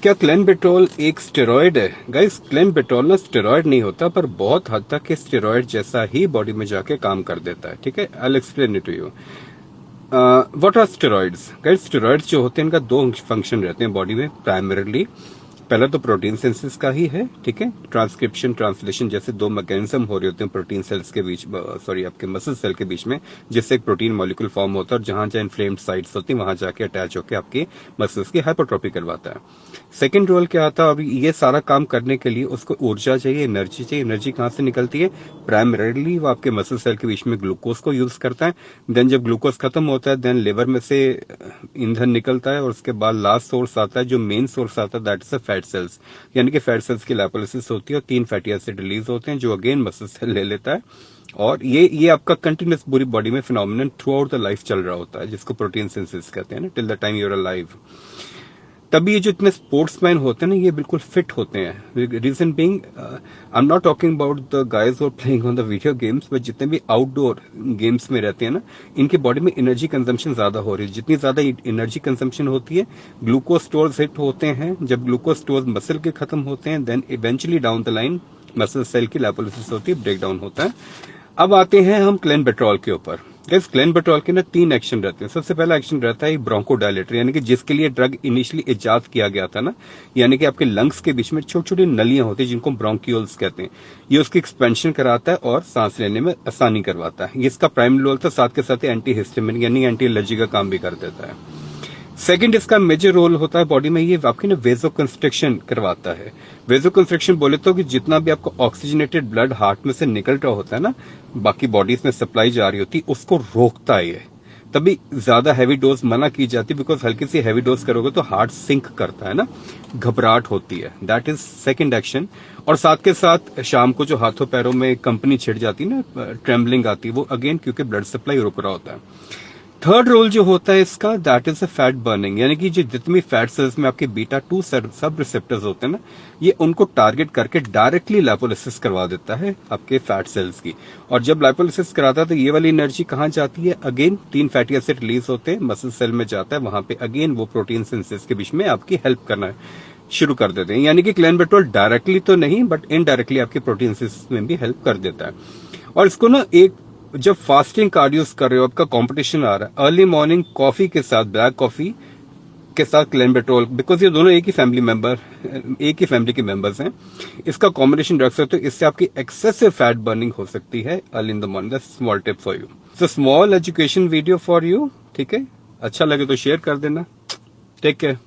क्या क्लेनबेटोल एक स्टेरॉयड है? गाइस, क्लेनबेटोल ना स्टेरॉयड नहीं होता, पर बहुत हद तक स्टेरॉयड जैसा ही बॉडी में जाके काम कर देता है। ठीक है, I will explain it to you. What are steroids? Guys, steroids जो होते हैं इनका दो फंक्शन रहते हैं बॉडी में प्राइमरीली। पहला तो प्रोटीन सिंथेसिस का ही है, ठीक है, ट्रांसक्रिप्शन ट्रांसलेशन जैसे दो मैकेनिज्म हो रहे होते हैं प्रोटीन सेल्स के बीच, सॉरी आपके मसल सेल के बीच में, जिससे एक प्रोटीन मॉलिक्यूल फॉर्म होता है और जहां जहां इन्फ्लेम्ड साइट्स होती हैं वहां जाके अटैच होकर आपके मसल्स की हाइपरट्रॉफी करवाता है। सेकेंड रोल क्या आता है? अभी ये सारा काम करने के लिए उसको ऊर्जा चाहिए, एनर्जी चाहिए। एनर्जी कहां से निकलती है? प्राइमरीली वो आपके मसल सेल के बीच में ग्लूकोज को यूज करता है। देन जब ग्लूकोज खत्म होता है देन लिवर में से ईंधन निकलता है और उसके बाद लास्ट सोर्स आता है, जो मेन सोर्स आता है, दैट इज फैट सेल्स। यानी कि फैट सेल्स की लाइपोलिसिस होती है और 3 फैटी एसिड रिलीज होते हैं जो अगेन मसल सेल ले लेता है। और ये आपका कंटिन्यूस पूरी बॉडी में phenomenon through out the life चल रहा होता है, जिसको प्रोटीन सिंथेसिस कहते हैं ना, till the time you are alive. तभी ये जो इतने स्पोर्ट्समैन होते हैं ना, ये बिल्कुल फिट होते हैं। Reason being, I am not talking about the guys who are playing on the video games, but जितने भी आउटडोर गेम्स में रहते हैं ना, इनके बॉडी में एनर्जी कंजम्पशन ज्यादा हो रही है। जितनी ज्यादा एनर्जी कंजम्पशन होती है, ग्लूकोज स्टोर्स हिट होते हैं। जब ग्लूकोज स्टोर्स मसल के खत्म होते हैं then eventually down the line muscle cell की लाइपोलिसिस होती है, ब्रेक डाउन होता है। अब आते हैं हम क्लेनबेट्रॉल के ऊपर। इस क्लेनबेट्रॉल के ना 3 एक्शन रहते हैं। सबसे पहला एक्शन रहता है ब्रोंकोडायलेटर, यानी कि जिसके लिए ड्रग इनिशियली इजाद किया गया था ना, यानी कि आपके लंग्स के बीच में छोटी छोटी नलियां होती हैं जिनको ब्रोंक्यूल्स कहते हैं। ये उसकी एक्सपेंशन कराता है और सांस लेने में आसानी करवाता है। ये इसका प्राइमरी रोल था, साथ के साथ एंटी हिस्टामिन यानी एंटी एलर्जी का काम भी कर देता है। सेकंड इसका मेजर रोल होता है बॉडी में, ये आपकी ना वेजो कंस्ट्रक्शन करवाता है। वेजो कंस्ट्रक्शन बोले तो कि जितना भी आपको ऑक्सीजनेटेड ब्लड हार्ट में से निकल रहा होता है ना, बाकी बॉडीज में सप्लाई जा रही होती, उसको रोकता है ये। तभी ज्यादा हैवी डोज मना की जाती, बिकॉज हल्की सी हैवी डोज करोगे तो हार्ट सिंक करता है ना, घबराहट होती है। That is second action. और साथ के साथ शाम को जो हाथों पैरों में कंपनी छिड़ जाती है ना, ट्रेम्बलिंग आती है, वो अगेन क्योंकि ब्लड सप्लाई रुक रहा होता है। थर्ड रोल जो होता है इसका, that is a fat burning, यानी कि जो जितनी फैट सेल्स में आपके बीटा 2 सब रिसेप्टर्स होते हैं ना, ये उनको टारगेट करके डायरेक्टली लाइपोलिसिस करवा देता है आपके फैट सेल्स की। और जब लाइपोलिसिस कराता है तो ये वाली एनर्जी कहाँ जाती है? अगेन 3 फैटी एसिड रिलीज होते हैं, मसल सेल में जाता है, वहां पे अगेन वो प्रोटीन सिंथेसिस के बीच में आपकी हेल्प करना शुरू कर देते हैं। यानी कि क्लेनबेट्रॉल डायरेक्टली तो नहीं बट इनडायरेक्टली आपकी प्रोटीन सिंथेसिस में भी हेल्प कर देता है। और इसको ना एक, जब फास्टिंग कार्डियोस कर रहे हो, आपका कंपटीशन आ रहा है, अर्ली मॉर्निंग कॉफी के साथ, ब्लैक कॉफी के साथ क्लेनबेट्रॉल, बिकॉज ये दोनों एक ही फैमिली के मेंबर्स हैं, इसका कॉम्बिनेशन रख सकते हो। इससे आपकी एक्सेसिव फैट बर्निंग हो सकती है early in the morning. That's small tip for you, so small education video for you. ठीक है, अच्छा लगे तो शेयर कर देना। Take care.